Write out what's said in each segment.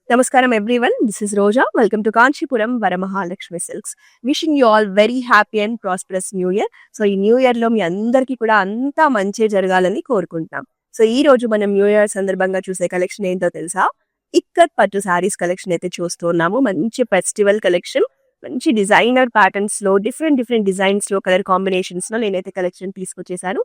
Namaskaram everyone. This is Roja. Welcome to Kanchipuram Varamahalakshmi Silks. Wishing you all very happy and prosperous New Year. So ఈ new year లో మీ అందరికీ కూడా అంతా మంచి జరగాలని కోరుకుంటున్నాం. సో ఈ రోజు మనం న్యూ ఇయర్ సందర్భంగా చూసే కలెక్షన్ ఏంటో తెలుసా? ఇక్కత్ పట్టు సారీస్ కలెక్షన్ అయితే చూస్తున్నాము. మంచి ఫెస్టివల్ కలెక్షన్, మంచి డిజైనర్ ప్యాటర్న్స్ లో డిఫరెంట్ డిజైన్స్ లో కలర్ కాంబినేషన్స్ లో నేనైతే కలెక్షన్ తీసుకొచ్చేసాను.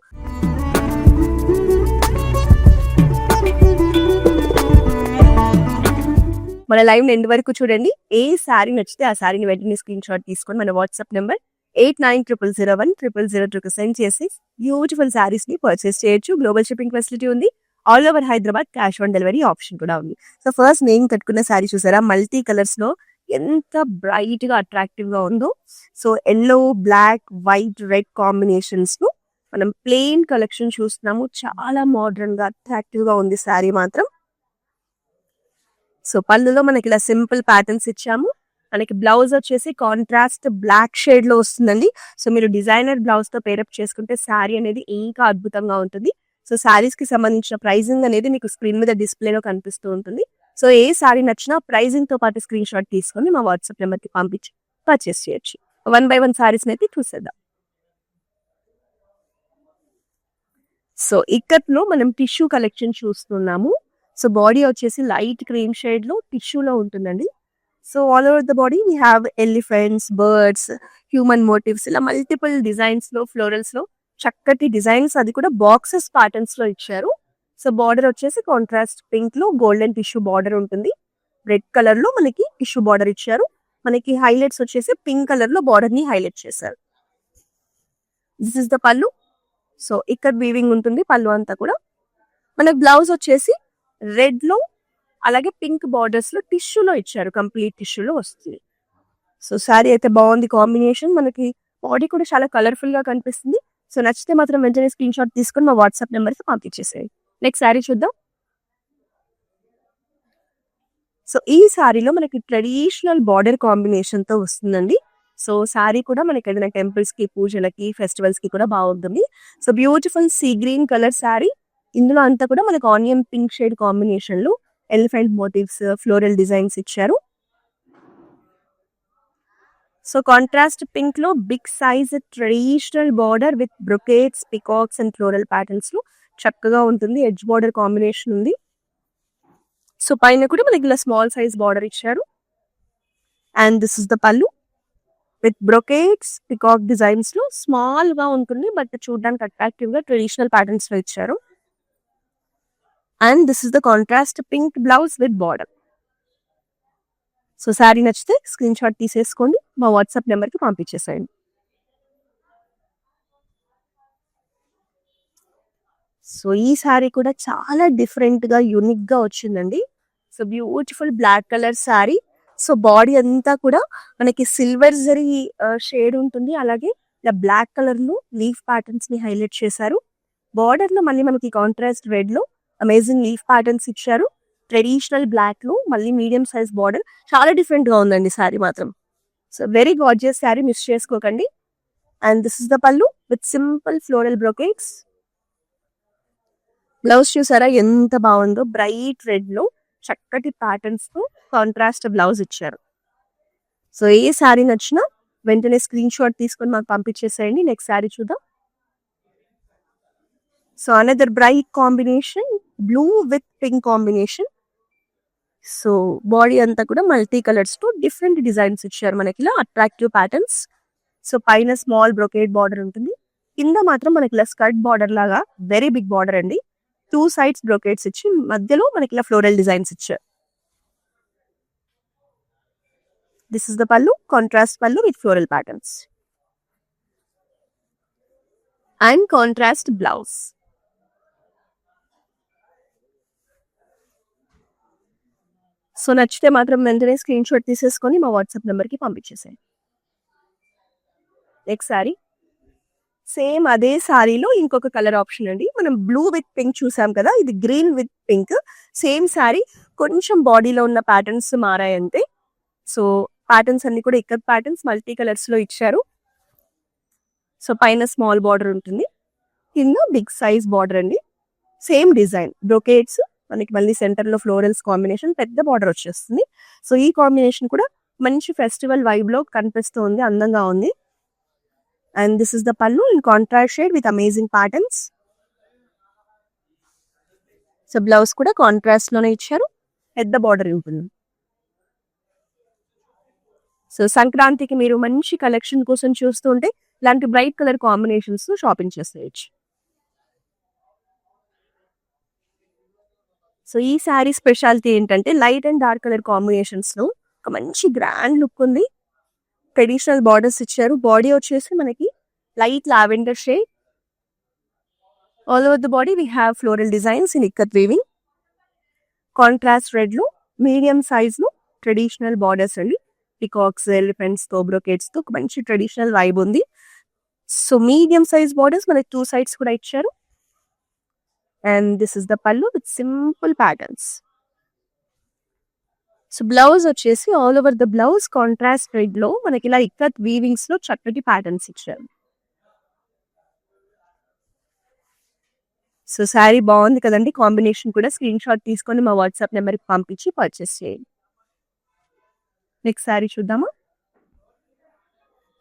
మన లైవ్ ఎండ్ వరకు చూడండి. ఏ శారీ నచ్చితే ఆ శారీని వెంటనే స్క్రీన్ షాట్ తీసుకొని మన వాట్సాప్ నెంబర్ 8900010002 సెండ్ చేసి బ్యూటిఫుల్ శారీస్ ని పర్చేస్ చేయొచ్చు. గ్లోబల్ షిప్పింగ్ ఫెసిలిటీ ఉంది. All over Hyderabad cash on delivery option కూడా ఉంది. సో ఫస్ట్ నేను కట్టుకున్న శారీ చూసారా, మల్టీ కలర్స్ లో ఎంత బ్రైట్ గా అట్రాక్టివ్ గా ఉందో. So yellow, black, white, red combinations లో మనం ప్లెయిన్ కలెక్షన్ చూస్తున్నాము. చాలా మోడర్న్ గా అట్రాక్టివ్ గా ఉంది శారీ మాత్రం. సో పళ్ళులో మనకి ఇలా సింపుల్ ప్యాటర్న్స్ ఇచ్చాము. మనకి బ్లౌజ్ వచ్చేసి కాంట్రాస్ట్ బ్లాక్ షేడ్ లో వస్తుందండి. సో మీరు డిజైనర్ బ్లౌజ్ తో పేరప్ చేసుకుంటే శారీ అనేది ఇంకా అద్భుతంగా ఉంటుంది. సో శారీస్ కి సంబంధించిన ప్రైజింగ్ అనేది మీకు స్క్రీన్ మీద డిస్ప్లేలో కనిపిస్తూ ఉంటుంది. సో ఏ శారీ నచ్చినా ప్రైజింగ్ తో పాటు స్క్రీన్ షాట్ తీసుకొని మా వాట్సాప్ నెంబర్ కి పంపించి పర్చేస్ చేయొచ్చు. 1 by 1 శారీస్ అయితే చూసేద్దాం. సో ఇక్కత్ లో మనం టిష్యూ కలెక్షన్ చూస్తున్నాము. సో బాడీ వచ్చేసి లైట్ క్రీమ్ షేడ్ లో టిష్యూలో ఉంటుందండి. So all over the body we have elephants, birds, human motifs, ఇలా మల్టిపుల్ డిజైన్స్ లో, ఫ్లోరల్స్ లో చక్కటి డిజైన్స్, అది కూడా బాక్సెస్ ప్యాటర్న్స్ లో ఇచ్చారు. సో బార్డర్ వచ్చేసి కాంట్రాస్ట్ పింక్ లో గోల్డెన్ టిష్యూ బార్డర్ ఉంటుంది. రెడ్ కలర్ లో మనకి టిష్యూ బార్డర్ ఇచ్చారు. మనకి హైలైట్స్ వచ్చేసి పింక్ కలర్ లో బార్డర్ ని హైలైట్ చేశారు. దిస్ ఇస్ ద పళ్ళు. సో ఇక్కడ వీవింగ్ ఉంటుంది పళ్ళు అంతా కూడా. మనకి బ్లౌజ్ వచ్చేసి రెడ్ లో అలాగే పింక్ బార్డర్స్ లో టిష్యూలో ఇచ్చారు. కంప్లీట్ టిష్యూలో వస్తుంది. సో శారీ అయితే బాగుంది కాంబినేషన్. మనకి బాడీ కూడా చాలా కలర్ఫుల్ గా కనిపిస్తుంది. సో నచ్చితే మాత్రం వెంటనే స్క్రీన్ షాట్ తీసుకొని మా వాట్సాప్ నెంబర్ కి పంపించేసేయండి. నెక్స్ట్ శారీ చూద్దాం. సో ఈ శారీలో మనకి ట్రెడిషనల్ బార్డర్ కాంబినేషన్ తో వస్తుందండి. సో శారీ కూడా మనకి ఏదైనా టెంపుల్స్ కి, పూజలకి, ఫెస్టివల్స్ కి కూడా బాగుంటుంది. So beautiful sea green colour sari. ఇందులో అంతా కూడా మనకు ఆనియన్ పింక్ షేడ్ కాంబినేషన్ లో ఎలిఫెంట్ మోటివ్స్, ఫ్లోరల్ డిజైన్స్ ఇచ్చారు. సో కాంట్రాస్ట్ పింక్ లో big size traditional border with brocades, peacocks and floral patterns లో చక్కగా ఉంటుంది. ఎడ్జ్ బార్డర్ కాంబినేషన్ ఉంది. సో పైన కూడా మనకి ఇలా స్మాల్ సైజ్ బార్డర్ ఇచ్చారు. And this is the pallu with brocades, peacock designs లో స్మాల్ గా ఉంటుంది, బట్ చూడడానికి అట్రాక్టివ్ గా ట్రెడిషనల్ ప్యాటర్న్స్ లో ఇచ్చారు. And this is the contrast pink blouse with border. So saree నచ్చితే స్క్రీన్ షాట్ తీసేసుకోండి, మా వాట్సాప్ నెంబర్కి పంపించేసేయండి. సో ఈ శారీ కూడా చాలా డిఫరెంట్ గా, యూనిక్ గా వచ్చిందండి. So beautiful black colour sari. So body అంతా కూడా మనకి సిల్వర్ జరీ షేడ్ ఉంటుంది. అలాగే ఇలా బ్లాక్ కలర్ లో లీఫ్ ప్యాటర్న్స్ ని హైలైట్ చేశారు. బార్డర్ లో మళ్ళీ మనకి కాంట్రాస్ట్ రెడ్ లో అమేజింగ్ లీఫ్ ప్యాటర్న్స్ ఇచ్చారు. ట్రెడిషనల్ బ్లాక్ లో మళ్ళీ మీడియం సైజ్ బార్డర్. చాలా డిఫరెంట్ గా ఉందండి శారీ మాత్రం. So very gorgeous sari, miss చేసుకోకండి. And this is the pallu with simple floral brocades. Blouse చూసారా ఎంత బాగుందో, బ్రైట్ రెడ్ లో చక్కటి ప్యాటర్న్స్ తో కాంట్రాస్ట్ బ్లౌజ్ ఇచ్చారు. సో ఏ శారీ నచ్చినా వెంటనే స్క్రీన్ షాట్ తీసుకొని మాకు పంపించేసేయండి. నెక్స్ట్ శారీ చూద్దాం. So another bright combination, blue with pink combination. So body అంతా కూడా మల్టీ కలర్స్ తో డిఫరెంట్ డిజైన్స్ ఇచ్చారు మనకి, ఇలా అట్రాక్టివ్ ప్యాటర్న్స్. సో పైన స్మాల్ బ్రొకేట్ బార్డర్ ఉంటుంది. కింద మాత్రం మనకి ఇలా స్కర్ట్ బార్డర్ లాగా వెరీ బిగ్ బార్డర్ అండి. 2 సైడ్స్ బ్రొకేట్స్ ఇచ్చి మధ్యలో మనకి ఇలా ఫ్లోరల్ డిజైన్స్ ఇచ్చారు. This is the pallu, contrast pallu with floral patterns and contrast blouse. So నచ్చితే మాత్రం వెంటనే స్క్రీన్ షాట్ తీసేసుకొని మా వాట్సాప్ నెంబర్కి పంపించేసాయి. నెక్స్ట్ శారీ సేమ్ అదే శారీలో ఇంకొక కలర్ ఆప్షన్ అండి. మనం బ్లూ విత్ పింక్ చూసాం కదా, ఇది green with pink. Same sari, కొంచెం బాడీలో ఉన్న ప్యాటర్న్స్ మారాయంతే. సో ప్యాటర్న్స్ అన్ని కూడా ఇక్కత్ ప్యాటర్న్స్ మల్టీ కలర్స్ లో ఇచ్చారు. సో పైన స్మాల్ బార్డర్ ఉంటుంది, కింద బిగ్ సైజ్ బార్డర్ అండి. సేమ్ డిజైన్ బ్రొకేట్స్, మనకి మళ్ళీ సెంటర్ లో ఫ్లోరల్స్ కాంబినేషన్, పెద్ద బార్డర్ వచ్చేస్తుంది. సో ఈ కాంబినేషన్ కూడా మంచి ఫెస్టివల్ వైబ్ లో కనిపిస్తుంది, అందంగా ఉంది. అండ్ దిస్ ఇస్ ద పల్లు in contrast shade with amazing patterns. So blouse కూడా కాంట్రాస్ట్ లోనే ఇచ్చారు, పెద్ద బార్డర్ ఉంటుంది. సో సంక్రాంతికి మీరు మంచి కలెక్షన్ కోసం చూస్తుంటే ఇలాంటి బ్రైట్ కలర్ కాంబినేషన్స్ షాపింగ్ చేసేయచ్చు. సో ఈ శారీ స్పెషాలిటీ ఏంటంటే light and dark colour combinations లో ఒక మంచి గ్రాండ్ లుక్ ఉంది. ట్రెడిషనల్ బార్డర్స్ ఇచ్చారు. బాడీ వచ్చేసి మనకి light lavender shade. All over the body we have floral designs in ikat weaving. Contrast red లో మీడియం సైజ్ లో ట్రెడిషనల్ బార్డర్స్ అండి. పికాక్స్, ఎలిఫెంట్స్ తో, బ్రోకెట్స్ తో ఒక మంచి ట్రెడిషనల్ వైబ్ ఉంది. సో మీడియం సైజ్ బార్డర్స్ మనకి 2 sides కూడా ఇచ్చారు. And this is the pallu with simple patterns. So blouse వచ్చేసి all over the blouse contrast red లో మనకి ఇలా ఇక్కత్ వీవింగ్స్ లో చక్కటి ప్యాటర్న్స్ ఇచ్చారు. సో శారీ బాగుంది కదండి. కాంబినేషన్ కూడా స్క్రీన్ షాట్ తీసుకొని మా వాట్సాప్ నెంబర్కి పంపించి పర్చేస్ చేయండి. నెక్స్ట్ శారీ చూద్దామా.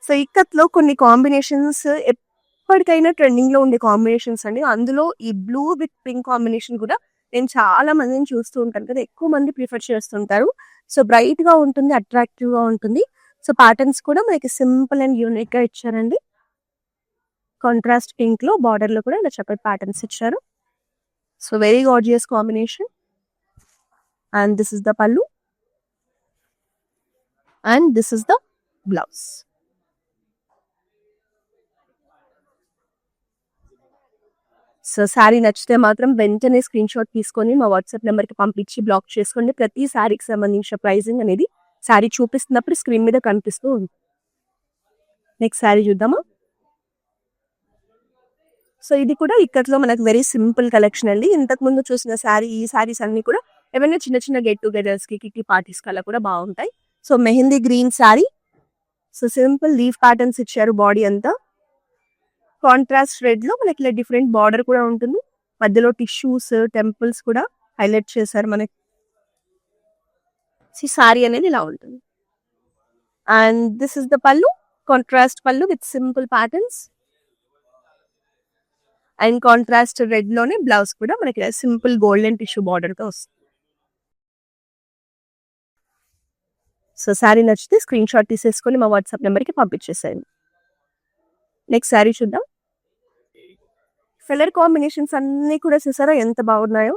సో ఇక్కత్ లో కొన్ని కాంబినేషన్స్ ఎప్పటికైనా ట్రెండింగ్ లో ఉండే కాంబినేషన్స్ అండి. అందులో ఈ బ్లూ విత్ పింక్ కాంబినేషన్ కూడా నేను చాలా మందిని చూస్తూ ఉంటాను కదా, ఎక్కువ మంది ప్రిఫర్ చేస్తుంటారు. సో బ్రైట్ గా ఉంటుంది, అట్రాక్టివ్ గా ఉంటుంది. సో ప్యాటర్న్స్ కూడా మనకి సింపుల్ అండ్ యూనిక్ గా ఇచ్చారండి. కాంట్రాస్ట్ పింక్ లో బార్డర్ లో కూడా ఇలా చక్కటి ప్యాటర్న్స్ ఇచ్చారు. So very gorgeous combination. And this is the pallu and this is the blouse. So saree నచ్చితే మాత్రం వెంటనే స్క్రీన్ షాట్ తీసుకొని మా వాట్సాప్ నెంబర్కి పంపించి బ్లాక్ చేసుకోండి. ప్రతి శారీకి సంబంధించిన ప్రైజింగ్ అనేది శారీ చూపిస్తున్నప్పుడు స్క్రీన్ మీద కనిపిస్తూ ఉంది. నెక్స్ట్ శారీ చూద్దామా. సో ఇది కూడా ఇక్కట్లో మనకు వెరీ సింపుల్ కలెక్షన్ అండి. ఇంతకు ముందు చూసిన ఈ శారీస్ అన్ని కూడా ఏమైనా చిన్న చిన్న గెట్ టుగెదర్స్ కి, కిట్టి పార్టీస్ కల్లా కూడా బాగుంటాయి. So mehndi green sari. So simple leaf patterns ఇచ్చారు బాడీ అంతా. కాంట్రాస్ట్ రెడ్ లో మనకి ఇలా డిఫరెంట్ బార్డర్ కూడా ఉంటుంది. మధ్యలో టిష్యూస్, టెంపుల్స్ కూడా హైలైట్ చేశారు మనకి. శారీ అనేది ఇలా ఉంటుంది. అండ్ దిస్ ఇస్ ద పల్లు, కాంట్రాస్ట్ పల్లు with simple patterns. And contrast red లోనే బ్లౌజ్ కూడా మనకి సింపుల్ గోల్డెన్ టిష్యూ బార్డర్ తో వస్తుంది. సో శారీ నచ్చితే స్క్రీన్ షాట్ తీసేసుకొని మా వాట్సాప్ నెంబర్కి పంపించేసాను. నెక్స్ట్ శారీ చూద్దాం. కలర్ కాంబినేషన్స్ అన్ని కూడా చూసారా ఎంత బాగున్నాయో.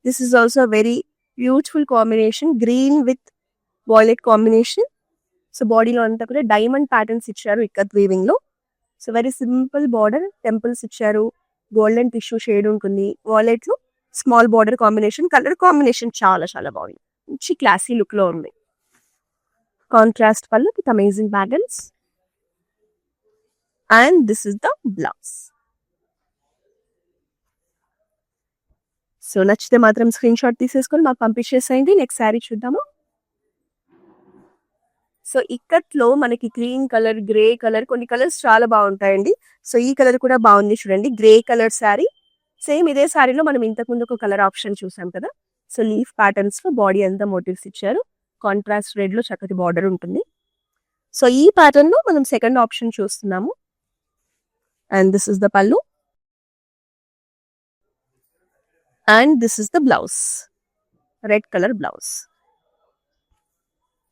This is also very beautiful combination, green with violet combination. So బాడీలో అంతా కూడా డైమండ్ ప్యాటర్న్స్ ఇచ్చారు ఇక్కత్ వీవింగ్ లో. So very simple border, temples ఇచ్చారు, గోల్డెన్ టిష్యూ షేడ్ ఉంటుంది. వాయిలెట్ లో small border combination. Colour combination చాలా చాలా బాగుంది, మంచి క్లాసీ లుక్ లో ఉంది. Contrast pallu with amazing patterns. And this is the blouse. So నచ్చితే మాత్రం స్క్రీన్ షాట్ తీసేసుకొని మాకు పంపించేసేయండి. నెక్స్ట్ శారీ చూద్దాము. సో ఇక్కట్లో మనకి గ్రీన్ కలర్, గ్రే కలర్, కొన్ని కలర్స్ చాలా బాగుంటాయండి. సో ఈ కలర్ కూడా బాగుంది చూడండి, గ్రే కలర్ శారీ. సేమ్ ఇదే శారీలో మనం ఇంతకు ముందు ఒక కలర్ ఆప్షన్ చూసాం కదా. సో లీఫ్ ప్యాటర్న్స్ లో బాడీ అంతా మోటివ్స్ ఇచ్చారు. కాంట్రాస్ట్ రెడ్ లో చక్కటి బార్డర్ ఉంటుంది. సో ఈ ప్యాటర్న్ లో మనం సెకండ్ ఆప్షన్ చూస్తున్నాము. And this is the pallu and this is the blouse, red colour blouse.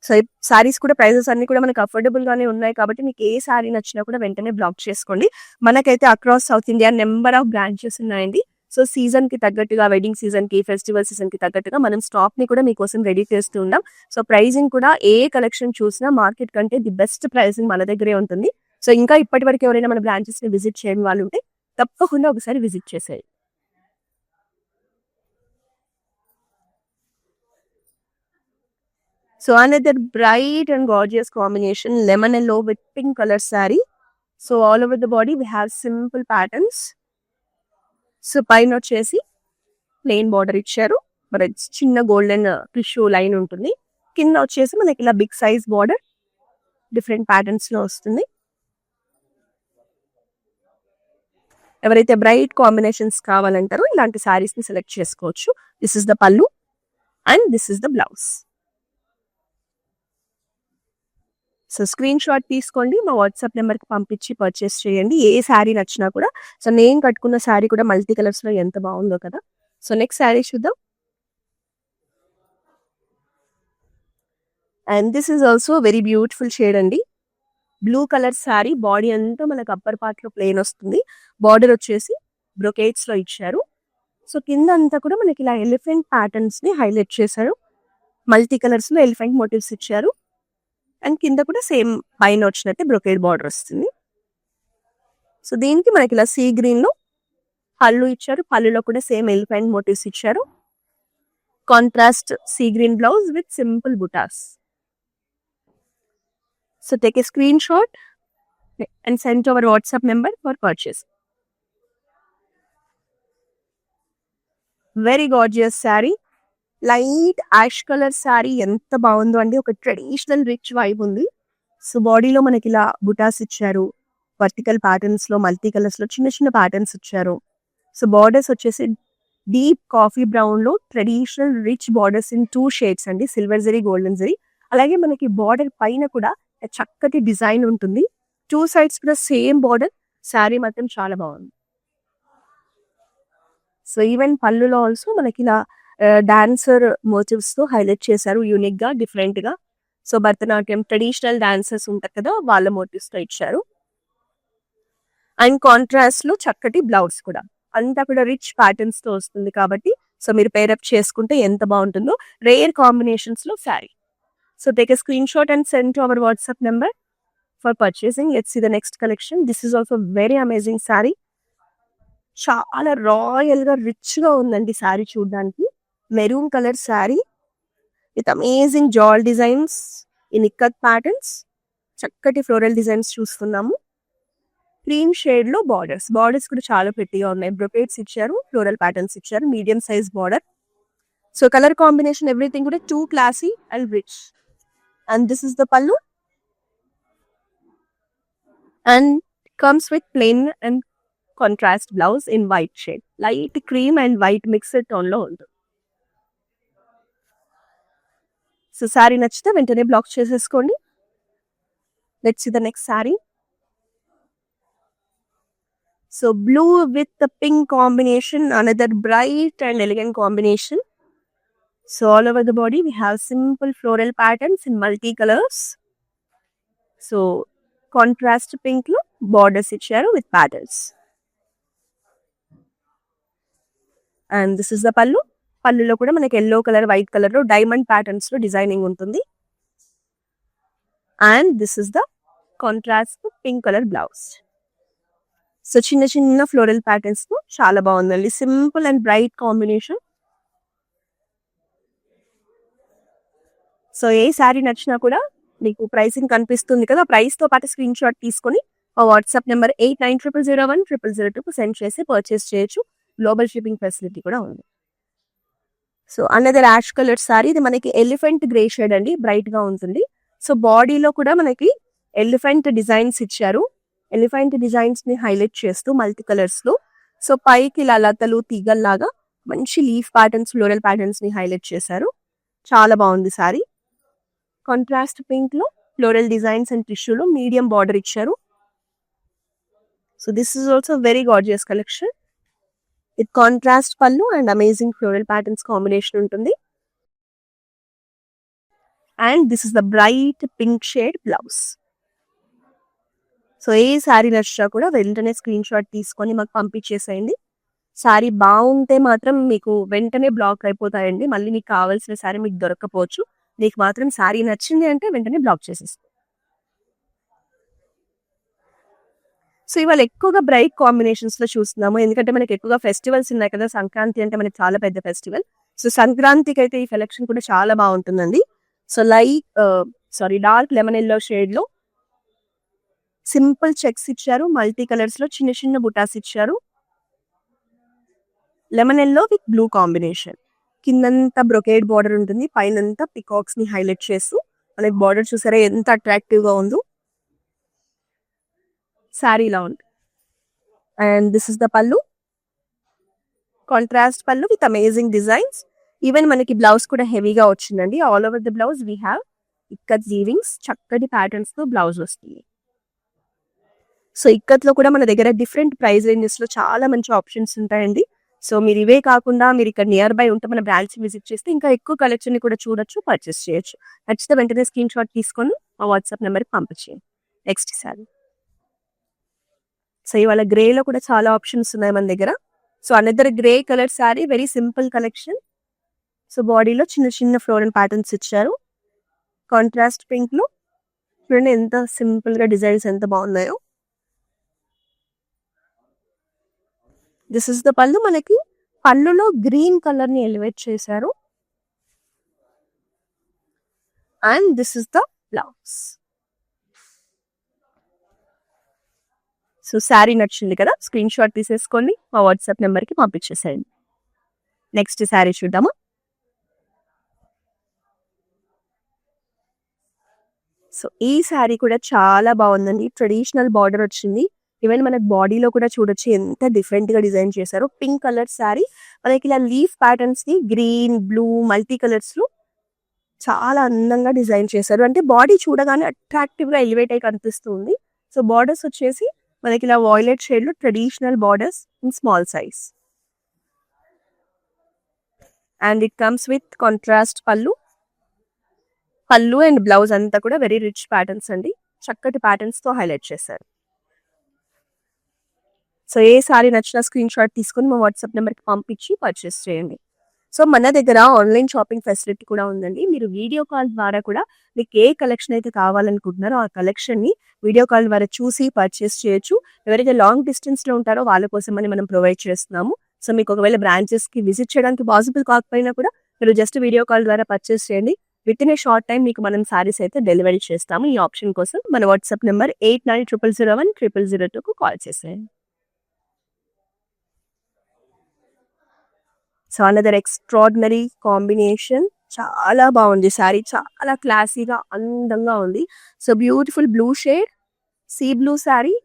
So ఈ సారీస్ కూడా ప్రైజెస్ అన్ని కూడా మనకు అఫోర్డబుల్ గానే ఉన్నాయి కాబట్టి మీకు ఏ సారీ నచ్చినా కూడా వెంటనే బ్లాక్ చేసుకోండి. మనకైతే across south India number of branches ఉన్నాయండి. సో సీజన్ కి తగ్గట్టుగా, వెడ్డింగ్ సీజన్ కి, ఫెస్టివల్ సీజన్ కి తగ్గట్టుగా మనం స్టాక్ ని కూడా మీకోసం రెడీ చేస్తూ ఉన్నాం. సో ప్రైజింగ్ కూడా ఏ కలెక్షన్ చూసినా మార్కెట్ కంటే ది బెస్ట్ ప్రైజింగ్ మన దగ్గరే ఉంటుంది. సో ఇంకా ఇప్పటి వరకు ఎవరైనా మన బ్రాంచెస్ ని విజిట్ చేయని వాళ్ళు ఉంటే తప్పకుండా ఒకసారి విజిట్ చేసేది. So another bright and gorgeous combination, lemon yellow with pink color saree. So all over the body we have simple patterns. So పైన వచ్చేసి ప్లెయిన్ బార్డర్ ఇచ్చారు, మరి చిన్న గోల్డెన్ టిష్యూ లైన్ ఉంటుంది. కింద వచ్చేసి మనకి ఇలా big size border different patterns లో వస్తుంది. ఎవరైతే బ్రైట్ కాంబినేషన్స్ కావాలంటారో ఇలాంటి శారీస్ ని సెలెక్ట్ చేసుకోవచ్చు. This is the pallu and this is the blouse. So screen shot తీసుకోండి, మా వాట్సాప్ నెంబర్కి పంపించి పర్చేస్ చేయండి. ఏ శారీ నచ్చినా కూడా. సో నేను కట్టుకున్న శారీ కూడా మల్టీ కలర్స్ లో ఎంత బాగుందో కదా. సో నెక్స్ట్ శారీ చూద్దాం. And this is also very beautiful shade అండి. బ్లూ కలర్ శారీ, బాడీ అంతా మనకు అప్పర్ పార్ట్ లో ప్లెయిన్ వస్తుంది, బార్డర్ వచ్చేసి బ్రొకేట్స్ లో ఇచ్చారు. సో కింద అంతా కూడా మనకి ఇలా ఎలిఫెంట్ ప్యాటర్న్స్ ని హైలైట్ చేశారు, మల్టీ కలర్స్ లో ఎలిఫెంట్ మోటివ్స్ ఇచ్చారు. అండ్ కింద కూడా సేమ్ పైన వచ్చినట్టే బ్రొకేట్ బార్డర్ వస్తుంది. సో దీనికి మనకి ఇలా సీ గ్రీన్ లో పళ్ళు ఇచ్చారు, పళ్ళులో కూడా సేమ్ ఎలిఫెంట్ మోటివ్స్ ఇచ్చారు. Contrast sea green blouse with simple butas. So take a screenshot and send to our WhatsApp number for purchase. Very gorgeous saree. Light ash color saree. ఎంత బాగుందో అండి, ఒక ట్రెడిషనల్ రిచ్ వైబ్ ఉంది. So బాడీలో మనకి ఇలా బుటాస్ ఇచ్చారు, వర్టికల్ ప్యాటర్న్స్ లో మల్టీ కలర్స్ లో చిన్న చిన్న ప్యాటర్న్స్ ఇచ్చారు. సో బార్డర్స్ వచ్చేసి డీప్ కాఫీ బ్రౌన్ లో traditional rich borders in 2 shades అండి, సిల్వర్ జరీ గోల్డెన్ జరీ. అలాగే మనకి బార్డర్ పైన కూడా చక్కటి డిజైన్ ఉంటుంది. 2 సైడ్స్ కూడా సేమ్ బార్డర్. శారీ మాత్రం చాలా బాగుంది. సో ఈవెన్ పళ్ళులో ఆల్సో మనకి ఇలా డాన్సర్ మోటివ్స్ తో హైలైట్ చేశారు, యూనిక్ గా, డిఫరెంట్ గా. సో భరతనాట్యం ట్రెడిషనల్ డాన్సర్స్ ఉంటారు కదా, వాళ్ళ మోటివ్స్ తో ఇచ్చారు. అండ్ కాంట్రాస్ట్ లో చక్కటి బ్లౌజ్ కూడా, అంతా కూడా రిచ్ ప్యాటర్న్స్ తో వస్తుంది కాబట్టి సో మీరు పేరప్ చేసుకుంటే ఎంత బాగుంటుందో. రేర్ కాంబినేషన్స్ లో sari. So take a screenshot and send to our WhatsApp number for purchasing. Let's see the next collection. This is also very amazing saree. చాలా రాయల్ గా రిచ్ గా ఉందండి శారీ చూడడానికి. Maroon colour saree with amazing jaal designs in ikat patterns. చక్కటి floral designs చూస్తున్నాము. Cream shade లో borders కూడా చాలా పెట్టిగా ఉన్నాయి. బ్రొకేట్స్ ఇచ్చారు, ఫ్లోరల్ ప్యాటర్న్స్ ఇచ్చారు, medium size border. So colour combination everything కూడా too classy and rich. And this is the pallu and comes with plain and contrast blouse in white shade. Light cream and white mixed tone lo undu. So saree nachithe ventane block cheseskondi. Let's see the next saree. So blue with the pink combination, another bright and elegant combination. So all over the body we have simple floral patterns in multi colors. So contrast pink lo borders icharu with patterns. And this is the pallu. Pallu lo kuda manaki yellow color, white color lo diamond patterns lo designing untundi. And this is the contrast pink color blouse. So chinna chinna floral patterns lo chaala bagundi. Simple and bright combination. So ఏ శారీ నచ్చినా కూడా మీకు pricing కనిపిస్తుంది కదా, price తో పాటు screen shot తీసుకొని మా వాట్సాప్ నెంబర్ 8900010002 సెండ్ చేసి పర్చేస్ చేయొచ్చు. గ్లోబల్ షిప్పింగ్ ఫెసిలిటీ కూడా ఉంది. So another ash colour saree. ఇది మనకి ఎలిఫెంట్ గ్రే షేడ్ అండి, బ్రైట్ గా ఉంటుంది. సో బాడీలో కూడా మనకి ఎలిఫెంట్ డిజైన్స్ ఇచ్చారు, ఎలిఫెంట్ డిజైన్స్ ని హైలైట్ చేస్తూ మల్టీ కలర్స్ లో. సో పైకి ఇలా లతలు తీగల్లాగా మంచి లీఫ్ ప్యాటర్న్స్, ఫ్లోరల్ ప్యాటర్న్స్ ని హైలైట్ చేశారు. చాలా బాగుంది శారీ. కాంట్రాస్ట్ పింక్ లో ఫ్లోరల్ డిజైన్స్ అండ్ టిష్యూలో మీడియం బార్డర్ ఇచ్చారు. So this is also very gorgeous collection with contrast pallu and amazing floral patterns combination ఉంటుంది. And this is the bright pink shade blouse. So ఏ శారీ నచ్చినా కూడా వెంటనే స్క్రీన్ షాట్ తీసుకొని మాకు పంపించేసేయండి. శారీ బాగుంటే మాత్రం మీకు వెంటనే బ్లాక్ అయిపోతాయండి, మళ్ళీ మీకు కావాల్సిన శారీ మీకు దొరకపోవచ్చు. నీకు మాత్రం శారీ నచ్చింది అంటే వెంటనే బ్లాక్ చేసేస్తాం. సో ఇవాళ ఎక్కువగా బ్రైట్ కాంబినేషన్స్ లో చూస్తున్నాము, ఎందుకంటే మనకి ఎక్కువగా ఫెస్టివల్స్ ఉన్నాయి కదా. సంక్రాంతి అంటే మనకి చాలా పెద్ద ఫెస్టివల్. సో సంక్రాంతికి అయితే ఈ కలెక్షన్ కూడా చాలా బాగుంటుందండి. So dark lemon yellow shade లో సింపుల్ చెక్స్ ఇచ్చారు, మల్టీ కలర్స్ లో చిన్న చిన్న బుటాస్ ఇచ్చారు. Lemon yellow with blue combination. కిందంతా బ్రొకేడ్ బార్డర్ ఉంటుంది, పైనంతా పికాక్స్ ని హైలైట్ చేస్తూ మనకి బార్డర్ చూసారా ఎంత అట్రాక్టివ్ గా ఉందో. శారీ ఇలా ఉంది. And this is the pallu, contrast pallu with amazing designs. Even మనకి బ్లౌజ్ కూడా హెవీగా వచ్చిందండి. All over the blouse we have ikat weavings, చక్కటి ప్యాటర్న్స్ తో బ్లౌజ్ వస్తుంది. సో ఇక్కత్లో కూడా మన దగ్గర డిఫరెంట్ ప్రైస్ రేంజెస్ లో చాలా మంచి ఆప్షన్స్ ఉంటాయండి. సో మీరు ఇవే కాకుండా మీరు ఇక్కడ నియర్ బై ఉంటే మన బ్రాంచ్ విజిట్ చేస్తే ఇంకా ఎక్కువ కలెక్షన్ ని కూడా చూడొచ్చు, పర్చేస్ చేయొచ్చు. నచ్చితే వెంటనే స్క్రీన్ షాట్ తీసుకొని మా వాట్సాప్ నెంబర్కి పంపించేయండి. Next sorry. సో ఇవాళ గ్రేలో కూడా చాలా ఆప్షన్స్ ఉన్నాయి మన దగ్గర. So another grey colour sari, very simple collection. So బాడీలో చిన్న చిన్న ఫ్లోరల్ ప్యాటర్న్స్ ఇచ్చారు. కాంట్రాస్ట్ పింక్ లో చూడండి ఎంత సింపుల్ గా డిజైన్స్ ఎంత బాగున్నాయో. దిస్ ఇస్ ద పళ్ళు. మనకి పళ్ళులో గ్రీన్ కలర్ ని ఎలివేట్ చేశారు. And this is the blouse. So sari నచ్చింది కదా, స్క్రీన్ షాట్ తీసేసుకోండి, మా వాట్సాప్ నెంబర్కి పంపించేసేయండి. నెక్స్ట్ శారీ చూద్దామా. సో ఈ శారీ కూడా చాలా బాగుందండి. ట్రెడిషనల్ బార్డర్ వచ్చింది. ఈవెన్ మనకి బాడీలో కూడా చూడొచ్చు ఎంత డిఫరెంట్ గా డిజైన్ చేశారు. పింక్ కలర్ శారీ, మనకి ఇలా లీఫ్ ప్యాటర్న్స్ ని గ్రీన్, బ్లూ, మల్టీ కలర్స్ లో చాలా అందంగా డిజైన్ చేశారు. అంటే బాడీ చూడగానే అట్రాక్టివ్ గా ఎలివేట్ అయి కనిపిస్తుంది. సో బార్డర్స్ వచ్చేసి మనకి ఇలా వాయిలెట్ షేడ్ లో traditional borders in small size. And it comes with contrast పళ్ళు. పళ్ళు అండ్ బ్లౌజ్ అంతా కూడా వెరీ రిచ్ ప్యాటర్న్స్ అండి, చక్కటి ప్యాటర్న్స్ తో హైలైట్ చేశారు. సో ఏ సారీ నచ్చినా స్క్రీన్ షాట్ తీసుకొని మా వాట్సాప్ నెంబర్కి పంపించి పర్చేస్ చేయండి. సో మన దగ్గర ఆన్లైన్ షాపింగ్ ఫెసిలిటీ కూడా ఉందండి. మీరు వీడియో కాల్ ద్వారా కూడా మీకు ఏ కలెక్షన్ అయితే కావాలనుకుంటున్నారో ఆ కలెక్షన్ ని వీడియో కాల్ ద్వారా చూసి పర్చేస్ చేయొచ్చు. ఎవరైతే లాంగ్ డిస్టెన్స్ లో ఉంటారో వాళ్ళ కోసం అని మనం ప్రొవైడ్ చేస్తున్నాము. సో మీకు ఒకవేళ బ్రాంచెస్ కి విజిట్ చేయడానికి పాసిబుల్ కాకపోయినా కూడా మీరు జస్ట్ వీడియో కాల్ ద్వారా పర్చేస్ చేయండి. With in a short time మీకు మనం సారీస్ అయితే డెలివరీ చేస్తాము. ఈ ఆప్షన్ కోసం మన వాట్సాప్ నెంబర్ 8900010002కు కాల్ చేసేయండి. సో అనదర్ ఎక్స్ట్రాడినరీ కాంబినేషన్, చాలా బాగుంది శారీ, చాలా క్లాసీగా అందంగా ఉంది. So beautiful blue shade, sea blue saree,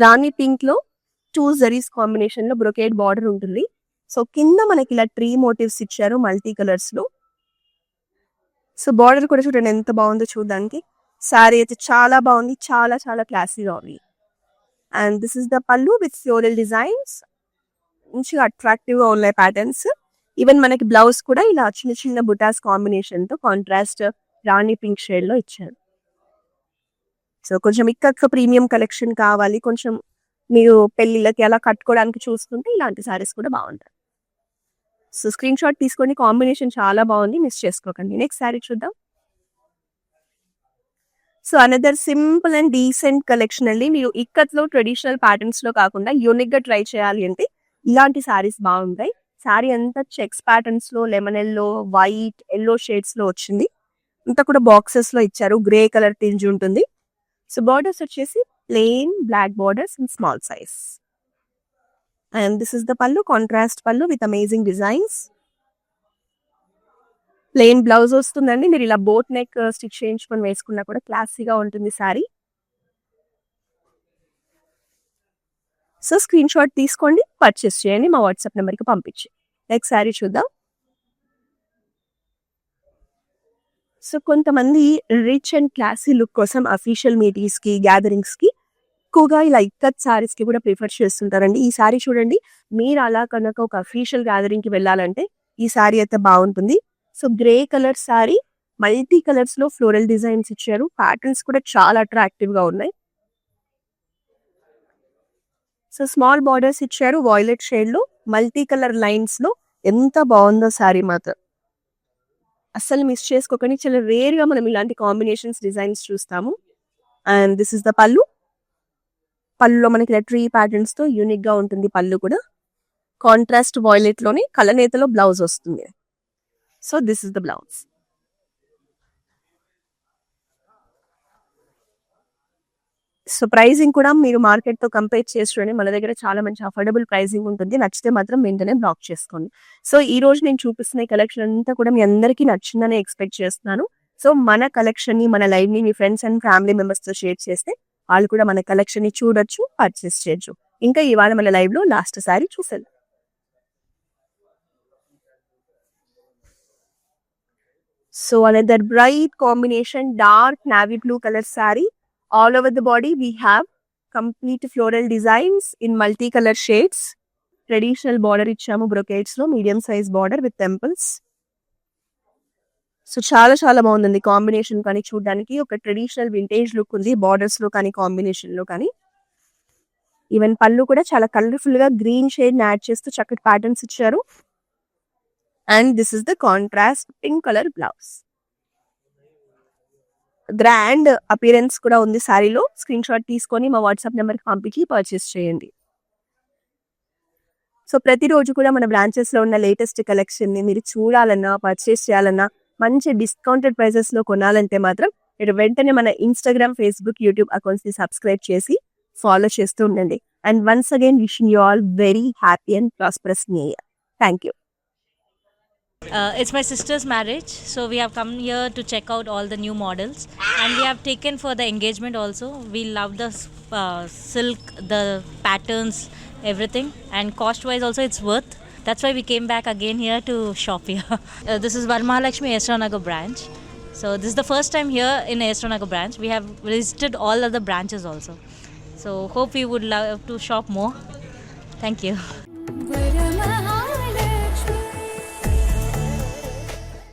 rani pink లో 2 జరీస్ కాంబినేషన్ లో బ్రొకేడ్ బార్డర్ ఉంటుంది. సో కింద మనకి ఇలా ట్రీ మోటివ్స్ ఇచ్చారు మల్టీ కలర్స్ లో. సో బార్డర్ కూడా చూడండి ఎంత బాగుందో చూడడానికి. శారీ అయితే చాలా బాగుంది, చాలా చాలా క్లాసీగా ఉంది. And this is the pallu with floral designs, మంచిగా అట్రాక్టివ్ గా ఉన్నాయి ప్యాటర్న్స్. ఈవెన్ మనకి బ్లౌజ్ కూడా ఇలా చిన్న చిన్న బుటాస్ కాంబినేషన్ తో కాంట్రాస్ట్ రాణి పింక్ షేడ్ లో ఇచ్చారు. సో కొంచెం ఇక్కడ ప్రీమియం కలెక్షన్ కావాలి, కొంచెం మీరు పెళ్లిళ్ళకి అలా కట్టుకోవడానికి చూస్తుంటే ఇలాంటి సారీస్ కూడా బాగుంటాయి. సో స్క్రీన్ షాట్ తీసుకొని, కాంబినేషన్ చాలా బాగుంది, మిస్ చేసుకోకండి. నెక్స్ట్ శారీ చూద్దాం. So another simple and decent collection అండి. మీరు ఇక్కత్లో ట్రెడిషనల్ ప్యాటర్న్స్ లో కాకుండా యూనిక్ గా ట్రై చేయాలి అంటే ఇలాంటి శారీస్ బాగుంటాయి. శారీ అంతా చెక్స్ ప్యాటర్న్స్ లో lemon yellow, white, yellow shades లో వచ్చింది. అంతా కూడా బాక్సెస్ లో ఇచ్చారు. గ్రే కలర్ టింజ్ ఉంటుంది. సో బార్డర్స్ వచ్చేసి plain black borders in small size. And this is the pallu, contrast pallu with amazing designs. Plain blouse వస్తుందండి. మీరు ఇలా బోట్ నెక్ స్టిచ్ చేయించుకొని వేసుకున్నా కూడా క్లాసీగా ఉంటుంది శారీ. సో స్క్రీన్ షాట్ తీసుకోండి, పర్చేస్ చేయండి, మా వాట్సాప్ నెంబర్కి పంపించి. నెక్స్ట్ శారీ చూద్దాం. సో కొంతమంది రిచ్ అండ్ క్లాసీ లుక్ కోసం అఫీషియల్ మీటింగ్స్ కి, గ్యాదరింగ్స్ కి ఎక్కువగా ఇలా ఇక్కత్ సారీస్ కి కూడా ప్రిఫర్ చేస్తుంటారండి. ఈ సారీ చూడండి, మీరు అలా కనుక ఒక అఫీషియల్ గ్యాదరింగ్ కి వెళ్ళాలంటే ఈ సారీ అయితే బాగుంటుంది. So grey colour sorry, multi colours లో ఫ్లోరల్ డిజైన్స్ ఇచ్చారు. ప్యాటర్న్స్ కూడా చాలా అట్రాక్టివ్ గా ఉన్నాయి. సో స్మాల్ బార్డర్స్ ఇచ్చారు వాయిలెట్ షేడ్ లో, మల్టీ కలర్ లైన్స్ లో. ఎంత బాగుందో సారీ మాత్రం, అస్సలు మిస్ చేసుకోకండి. చాలా రేర్ గా మనం ఇలాంటి కాంబినేషన్స్ డిజైన్స్ చూస్తాము. అండ్ దిస్ ఇస్ ద పళ్ళు. పళ్ళులో మనకి ట్రీ ప్యాటర్న్స్ తో యూనిక్ గా ఉంటుంది పళ్ళు కూడా. కాంట్రాస్ట్ వాయిలెట్ లోని కలనేతలో బ్లౌజ్ వస్తుంది. So this is the blouse. So pricing కూడా మీరు మార్కెట్ తో కంపేర్ చేసి చూడండి, మన దగ్గర చాలా మంచి అఫోర్డబుల్ ప్రైజింగ్ ఉంటుంది. నచ్చితే మాత్రం వెంటనే బ్లాక్ చేసుకోండి. సో ఈ రోజు నేను చూపిస్తున్న కలెక్షన్ అంతా కూడా మీ అందరికీ నచ్చిందని ఎక్స్పెక్ట్ చేస్తున్నాను. సో మన కలెక్షన్ ని, మన లైవ్ ని మీ ఫ్రెండ్స్ అండ్ ఫ్యామిలీ మెంబర్స్ తో షేర్ చేస్తే వాళ్ళు కూడా మన కలెక్షన్ ని చూడొచ్చు, పర్చేస్ చేయొచ్చు. ఇంకా ఇవాళ మన లైవ్ లో లాస్ట్ సారీ చూసేది. So another bright combination dark navy blue colour sorry. All over the body we have complete floral designs in multi colour shades. Traditional border ఇచ్చాము బ్రొకేట్స్ లో, medium size border with temples. So చాలా చాలా బాగుందండి combination కానీ చూడడానికి. ఒక traditional vintage look ఉంది borders లో కానీ కాంబినేషన్ లో కానీ. ఈవెన్ పళ్ళు కూడా చాలా కలర్ఫుల్ గా గ్రీన్ షేడ్ యాడ్ చేస్తూ చక్కటి ప్యాటర్న్స్ ఇచ్చారు. And this is the contrast pink colour blouse. Grand appearance కూడా ఉంది సారీలో. స్క్రీన్ షాట్ తీసుకొని మా వాట్సాప్ నెంబర్ కి పంపించి పర్చేస్ చేయండి. సో ప్రతిరోజు కూడా మన బ్రాంచెస్ లో ఉన్న లేటెస్ట్ కలెక్షన్ ని మీరు చూడాలన్నా, పర్చేస్ చేయాలన్నా, మంచి డిస్కౌంటెడ్ ప్రైసెస్ లో కొనాలంటే మాత్రం మీరు వెంటనే మన ఇన్స్టాగ్రామ్, ఫేస్బుక్, యూట్యూబ్ అకౌంట్స్ ని సబ్స్క్రైబ్ చేసి ఫాలో చేస్తూ ఉండండి. And once again wishing you all very happy and prosperous new year. Thank you. It's my sister's marriage, so we have come here to check out all the new models, and we have taken for the engagement also. We love the silk, the patterns, everything, and cost wise also it's worth. That's why we came back again here to shop here. This is Varmahalakshmi Esranagar branch. So this is the first time here in Esranagar branch. We have visited all other branches also. So hope you would love to shop more. Thank you.